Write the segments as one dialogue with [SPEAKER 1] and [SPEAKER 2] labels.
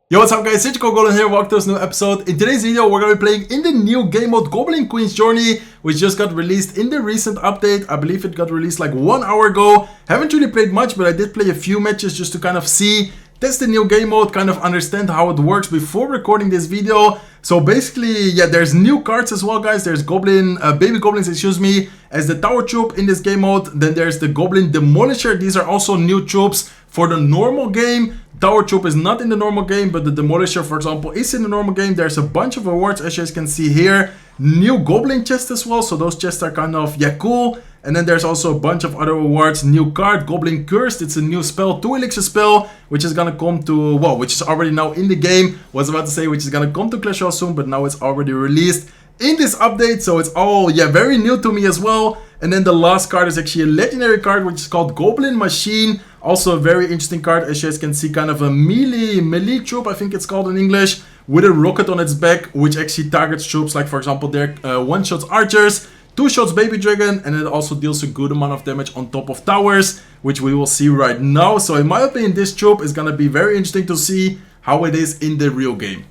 [SPEAKER 1] Yo, what's up guys, it's Goblin here, welcome to this new episode. In today's video, we're going to be playing in the new game mode Goblin Queen's Journey, which just got released in the recent update. I believe it got released like 1 hour ago. Haven't really played much, but I did play a few matches just to kind of see, test the new game mode, kind of understand how it works before recording this video. So basically, yeah, there's new cards as well, guys. There's baby goblins, excuse me, as the tower troop in this game mode. Then there's the Goblin Demolisher. These are also new troops for the normal game. Tower troop is not in the normal game, but the Demolisher, for example, is in the normal game. There's a bunch of awards, as you guys can see here. New Goblin chests as well, so those chests are kind of, yeah, cool. And then there's also a bunch of other awards. New card, Goblin Cursed. It's a new spell, 2 elixir spell, which is gonna come to, well, which is already now in the game. Was about to say, which is gonna come to Clash Royale soon, but now it's already released in this update. So it's all, yeah, very new to me as well. And then the last card is actually a legendary card, which is called Goblin Machine. Also a very interesting card, as you guys can see, kind of a melee troop, I think it's called in English, with a rocket on its back, which actually targets troops like, for example, their one-shots archers, 2-shots baby dragon, and it also deals a good amount of damage on top of towers, which we will see right now. So in my opinion, this troop is gonna be very interesting to see how it is in the real game.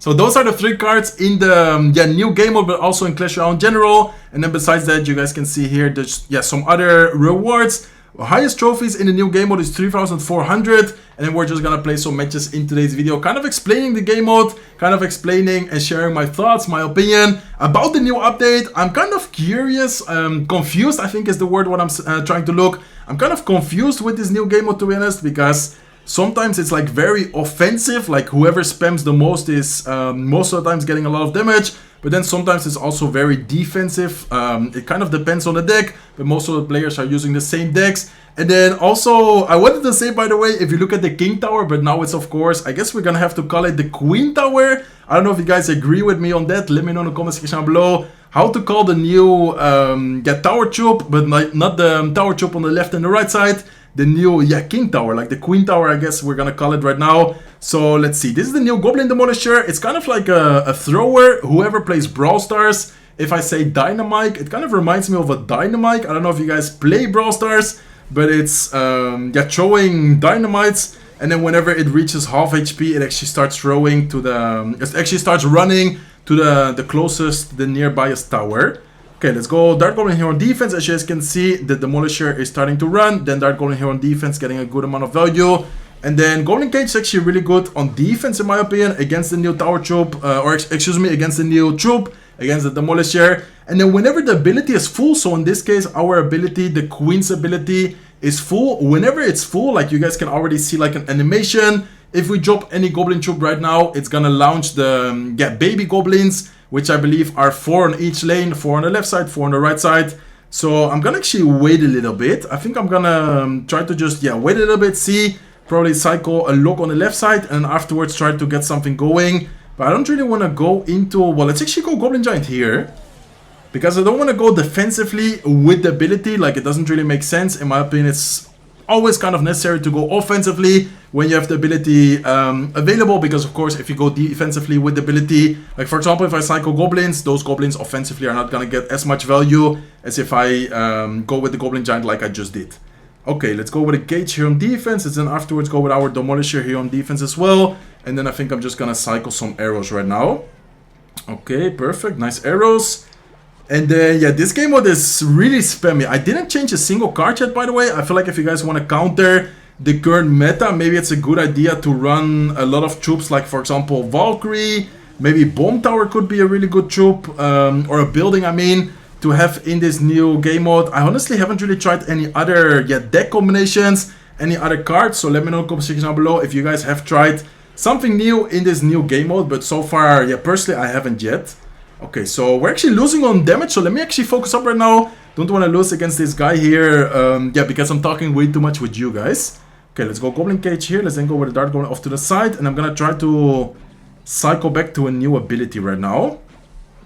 [SPEAKER 1] So those are the 3 cards in the new game mode, but also in Clash Royale in general. And then besides that, you guys can see here, there's some other rewards. Highest trophies in the new game mode is 3,400. And then we're just gonna play some matches in today's video, kind of explaining the game mode, kind of explaining and sharing my thoughts, my opinion about the new update. I'm kind of curious, confused, I think is the word what I'm trying to look. I'm kind of confused with this new game mode, to be honest, because sometimes it's like very offensive, like whoever spams the most is most of the times getting a lot of damage, but then sometimes it's also very defensive. It kind of depends on the deck, but most of the players are using the same decks. And then also, I wanted to say, by the way, if you look at the King Tower, but now it's, of course, I guess we're gonna have to call it the Queen Tower. I don't know if you guys agree with me on that. Let me know in the comment section below how to call the new tower troop, but not the tower troop on the left and the right side. The new, King Tower, like the Queen Tower, I guess we're gonna call it right now. So let's see, this is the new Goblin Demolisher. It's kind of like a thrower. Whoever plays Brawl Stars, if I say Dynamite, it kind of reminds me of a Dynamite. I don't know if you guys play Brawl Stars, but it's throwing dynamites, and then whenever it reaches half HP, it actually starts throwing to the, it actually starts running to the closest, the nearbyest tower. Okay, let's go Dart Goblin here on defense. As you guys can see, the Demolisher is starting to run. Then Dart Goblin here on defense, getting a good amount of value. And then Goblin Cage is actually really good on defense, in my opinion, against the new tower troop, against the new troop, against the Demolisher. And then whenever the ability is full, so in this case, our ability, the Queen's ability, is full. Whenever it's full, like you guys can already see like an animation. If we drop any Goblin troop right now, it's gonna launch the baby goblins, which I believe are 4 on each lane, 4 on the left side, 4 on the right side. So I'm gonna actually wait a little bit. I think I'm gonna try to just, wait a little bit, see, probably cycle a lock on the left side, and afterwards try to get something going. But I don't really want to go into, well, let's actually go Goblin Giant here, because I don't want to go defensively with the ability. Like, it doesn't really make sense. In my opinion, it's always kind of necessary to go offensively when you have the ability available, because of course if you go defensively with the ability, like for example if I cycle goblins, those goblins offensively are not gonna get as much value as if I go with the Goblin Giant like I just did. Okay, let's go with a Cage here on defense, and then afterwards go with our Demolisher here on defense as well. And then I think I'm just gonna cycle some arrows right now. Okay, perfect, nice arrows. And then, this game mode is really spammy. I didn't change a single card yet, by the way. I feel like if you guys want to counter the current meta, maybe it's a good idea to run a lot of troops, like for example Valkyrie. Maybe Bomb Tower could be a really good troop, or a building, I mean, to have in this new game mode. I honestly haven't really tried any other deck combinations, any other cards. So let me know in the comment section down below if you guys have tried something new in this new game mode. But so far, personally, I haven't yet. Okay, so we're actually losing on damage, so let me actually focus up right now. Don't want to lose against this guy here, because I'm talking way too much with you guys. Okay, let's go Goblin Cage here. Let's then go with the Dart Goblin off to the side, and I'm gonna try to cycle back to a new ability right now.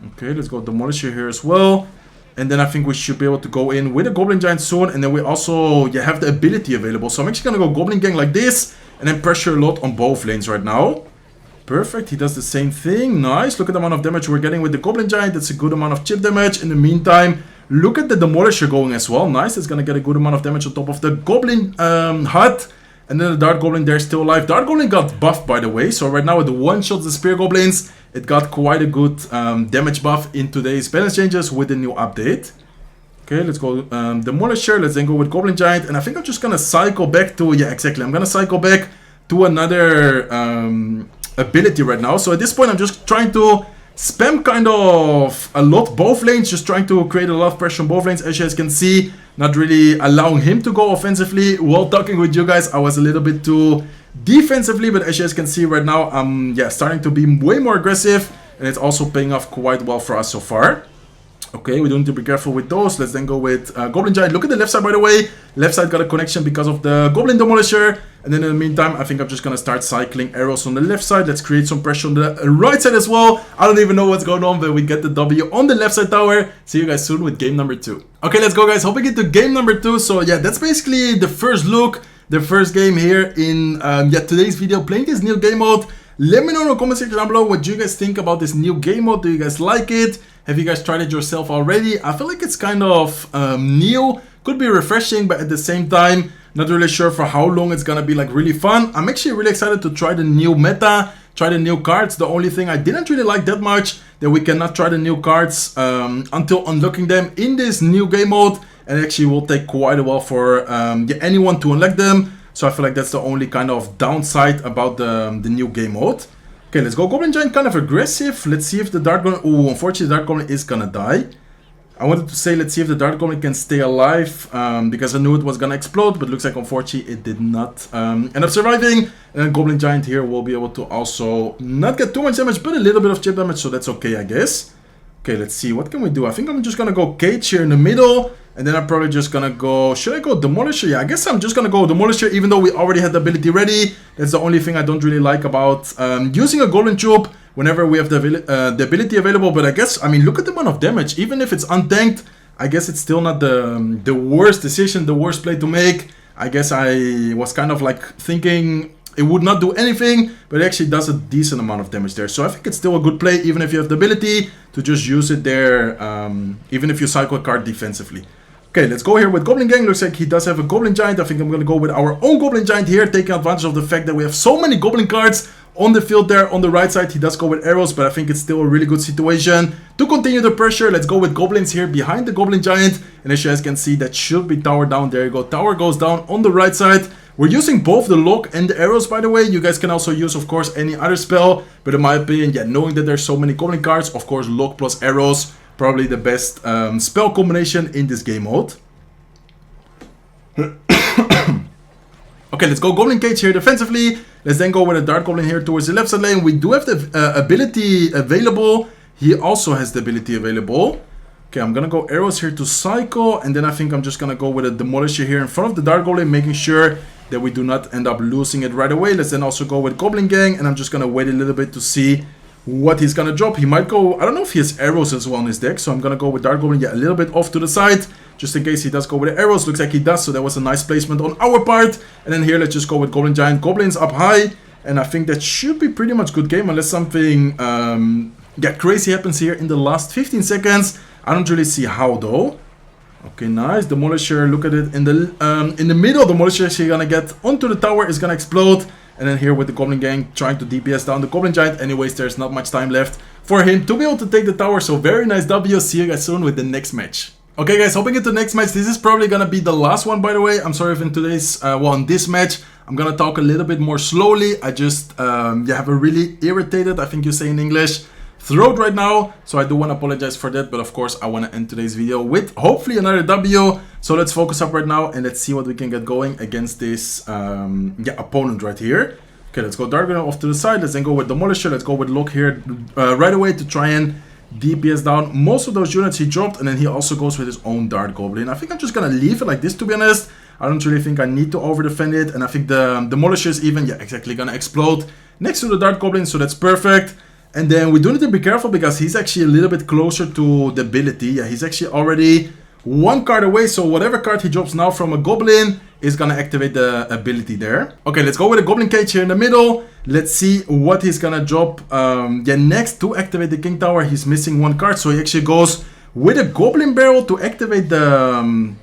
[SPEAKER 1] Okay, let's go Demolisher here as well. And then I think we should be able to go in with a Goblin Giant soon, and then we also have the ability available. So I'm actually gonna go Goblin Gang like this, and then pressure a lot on both lanes right now. Perfect, he does the same thing. Nice, look at the amount of damage we're getting with the Goblin Giant. That's a good amount of chip damage. In the meantime, look at the Demolisher going as well. Nice, it's gonna get a good amount of damage on top of the Goblin hut. And then the Dart Goblin there still alive. Dart Goblin got buffed, by the way. So right now with the one-shots the Spear Goblins, it got quite a good damage buff in today's balance changes with the new update. Okay, let's go Demolisher. Let's then go with Goblin Giant. And I think I'm just going to cycle back to... Yeah, exactly. I'm going to cycle back to another ability right now. So at this point, I'm just trying to spam kind of a lot both lanes. Just trying to create a lot of pressure on both lanes. As you guys can see, not really allowing him to go offensively. While talking with you guys, I was a little bit too defensively. But as you guys can see right now, I'm starting to be way more aggressive. And it's also paying off quite well for us so far. Okay, we don't need to be careful with those. Let's then go with Goblin Giant. Look at the left side, by the way. Left side got a connection because of the Goblin Demolisher. And then in the meantime, I think I'm just going to start cycling arrows on the left side. Let's create some pressure on the right side as well. I don't even know what's going on, but we get the W on the left side tower. See you guys soon with game number 2. Okay, let's go, guys. Hope we get to game number 2. So yeah, that's basically the first look, the first game here in today's video, playing this new game mode. Let me know in the comment section down below what you guys think about this new game mode. Do you guys like it? Have you guys tried it yourself already? I feel like it's kind of new. Could be refreshing, but at the same time, not really sure for how long it's gonna be like really fun. I'm actually really excited to try the new meta, try the new cards. The only thing I didn't really like that much, that we cannot try the new cards until unlocking them in this new game mode. And it actually will take quite a while for anyone to unlock them. So I feel like that's the only kind of downside about the new game mode. Okay, let's go. Goblin Giant kind of aggressive. Let's see if the Dart Goblin... Oh, unfortunately, the Dart Goblin is gonna die. I wanted to say, let's see if the Dart Goblin can stay alive. Because I knew it was gonna explode. But looks like, unfortunately, it did not end up surviving. And then Goblin Giant here will be able to also not get too much damage, but a little bit of chip damage. So that's okay, I guess. Okay, let's see. What can we do? I think I'm just gonna go Cage here in the middle. And then I'm probably just gonna go... Should I go Demolisher? Yeah, I guess I'm just gonna go Demolisher, even though we already had the ability ready. That's the only thing I don't really like about using a Golden Troop whenever we have the ability available. But I guess, I mean, look at the amount of damage. Even if it's untanked, I guess it's still not the worst decision, the worst play to make. I guess I was kind of like thinking it would not do anything, but it actually does a decent amount of damage there. So I think it's still a good play, even if you have the ability to just use it there, even if you cycle a card defensively. Okay, let's go here with Goblin Gang. Looks like he does have a Goblin Giant. I think I'm going to go with our own Goblin Giant here, taking advantage of the fact that we have so many Goblin cards on the field there. On the right side, he does go with arrows, but I think it's still a really good situation to continue the pressure. Let's go with Goblins here behind the Goblin Giant. And as you guys can see, that should be tower down. There you go. Tower goes down on the right side. We're using both the lock and the arrows, by the way. You guys can also use, of course, any other spell. But in my opinion, yeah, knowing that there's so many Goblin cards, of course, lock plus arrows, probably the best spell combination in this game mode. Okay, let's go Goblin Cage here defensively. Let's then go with a Dart Goblin here towards the left side lane. We do have the ability available. He also has the ability available. Okay, I'm gonna go arrows here to cycle. And then I think I'm just gonna go with a Demolisher here in front of the Dart Goblin, making sure that we do not end up losing it right away. Let's then also go with Goblin Gang. And I'm just gonna wait a little bit to see what he's gonna drop. He might go... I don't know if he has arrows as well in his deck. So I'm gonna go with Dart Goblin, yeah, a little bit off to the side, just in case he does go with the arrows. Looks like he does, so that was a nice placement on our part. And then here, let's just go with Goblin Giant. Goblins up high. And I think that should be pretty much good game, unless something crazy happens here in the last 15 seconds. I don't really see how, though. Okay, nice. Demolisher, look at it. In the middle, Demolisher is gonna get onto the tower, is gonna explode. And then here with the Goblin Gang trying to DPS down the Goblin Giant. Anyways, there's not much time left for him to be able to take the tower. So very nice W. See you guys soon with the next match. Okay guys, hoping at the next match. This is probably gonna be the last one, by the way. I'm sorry if in today's, in this match, I'm gonna talk a little bit more slowly. I just have a really irritated, I think you say in English, throat right now. So I do want to apologize for that. But of course, I want to end today's video with hopefully another W. So let's focus up right now and let's see what we can get going against this opponent right here. Okay, let's go Dart Goblin off to the side. Let's then go with Demolisher. Let's go with Lock here right away to try and DPS down most of those units he dropped. And then he also goes with his own Dart Goblin. I think I'm just going to leave it like this, to be honest. I don't really think I need to over defend it. And I think the Demolisher is even, exactly going to explode next to the Dart Goblin. So that's perfect. And then we do need to be careful because he's actually a little bit closer to the ability. Yeah, he's actually already one card away. So whatever card he drops now from a Goblin is going to activate the ability there. Okay, let's go with a Goblin Cage here in the middle. Let's see what he's going to drop. Next to activate the King Tower, he's missing one card. So he actually goes with a Goblin Barrel to activate the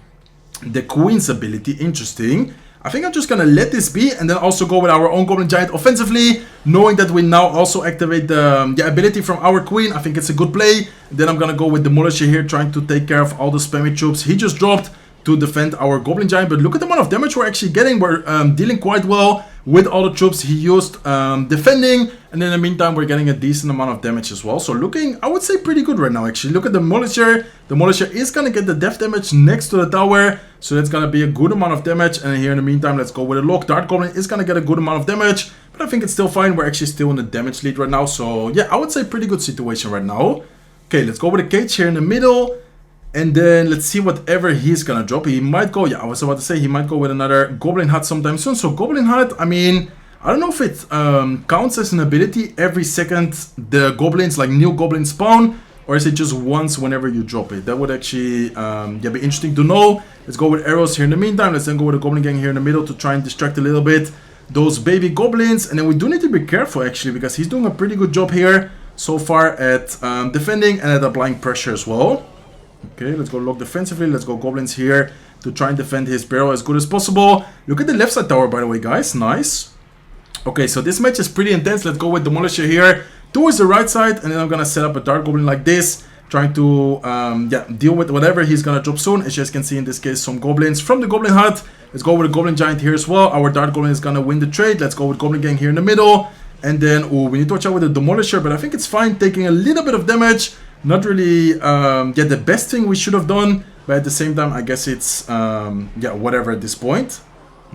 [SPEAKER 1] Queen's ability. Interesting. I think I'm just gonna let this be and then also go with our own Goblin Giant offensively, knowing that we now also activate the ability from our Queen. I think it's a good play. Then I'm gonna go with Demolisher here, trying to take care of all the spammy troops he just dropped to defend our Goblin Giant. But look at the amount of damage we're actually getting. We're dealing quite well with all the troops he used defending. And in the meantime, we're getting a decent amount of damage as well. So looking, I would say, pretty good right now, actually. Look at the Demolisher. The Demolisher is going to get the death damage next to the tower. So that's going to be a good amount of damage. And here in the meantime, let's go with a lock. Dart Goblin is going to get a good amount of damage. But I think it's still fine. We're actually still in the damage lead right now. So yeah, I would say pretty good situation right now. Okay, let's go with a cage here in the middle. And then let's see whatever he's gonna drop. He might go, yeah, I was about to say he might go with another Goblin Hut sometime soon. So Goblin Hut, I mean, I don't know if it counts as an ability every second the goblins, like new goblins spawn, or is it just once whenever you drop it? That would actually yeah, be interesting to know. Let's go with arrows here in the meantime. Let's then go with a Goblin Gang here in the middle to try and distract a little bit those baby goblins. And then we do need to be careful actually, because he's doing a pretty good job here so far at defending and at applying pressure as well. Okay, let's go lock defensively. Let's go goblins here to try and defend his barrel as good as possible. Look at the left side tower, by the way, guys. Nice. Okay, so this match is pretty intense. Let's go with Demolisher here towards the right side. And then I'm going to set up a Dark Goblin like this, trying to yeah, deal with whatever he's going to drop soon. As you guys can see in this case, some goblins from the Goblin Hut. Let's go with a Goblin Giant here as well. Our Dark Goblin is going to win the trade. Let's go with Goblin Gang here in the middle. And then, oh, we need to watch out with the Demolisher, but I think it's fine taking a little bit of damage. Not really, yeah, the best thing we should have done, but at the same time, I guess it's, yeah, whatever at this point.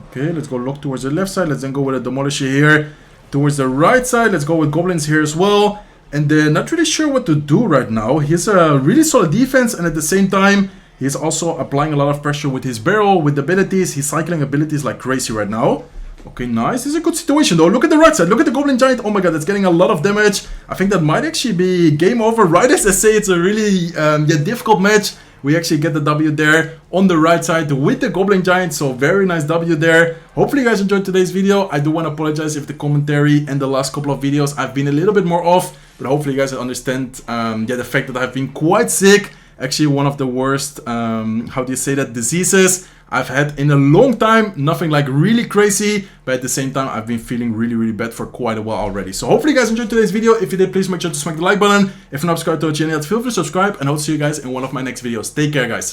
[SPEAKER 1] Okay, let's go lock towards the left side. Let's then go with a Demolisher here towards the right side. Let's go with Goblins here as well. And then, not really sure what to do right now. He has a really solid defense, and at the same time, he's also applying a lot of pressure with his barrel, with abilities. He's cycling abilities like crazy right now. Okay, nice. This is a good situation though. Look at the right side. Look at the Goblin Giant. Oh my god, that's getting a lot of damage. I think that might actually be game over. Right as I say, it's a really yeah, difficult match. We actually get the W there on the right side with the Goblin Giant. So very nice W there. Hopefully you guys enjoyed today's video. I do want to apologize if the commentary and the last couple of videos I've been a little bit more off. But hopefully you guys understand yeah, the fact that I've been quite sick. Actually one of the worst, how do you say that, diseases I've had in a long time. Nothing like really crazy, but at the same time I've been feeling really, really bad for quite a while already. So hopefully you guys enjoyed today's video. If you did, please make sure to smack the like button. If you're not subscribed to our channel yet, feel free to subscribe, and I'll see you guys in one of my next videos. Take care, guys.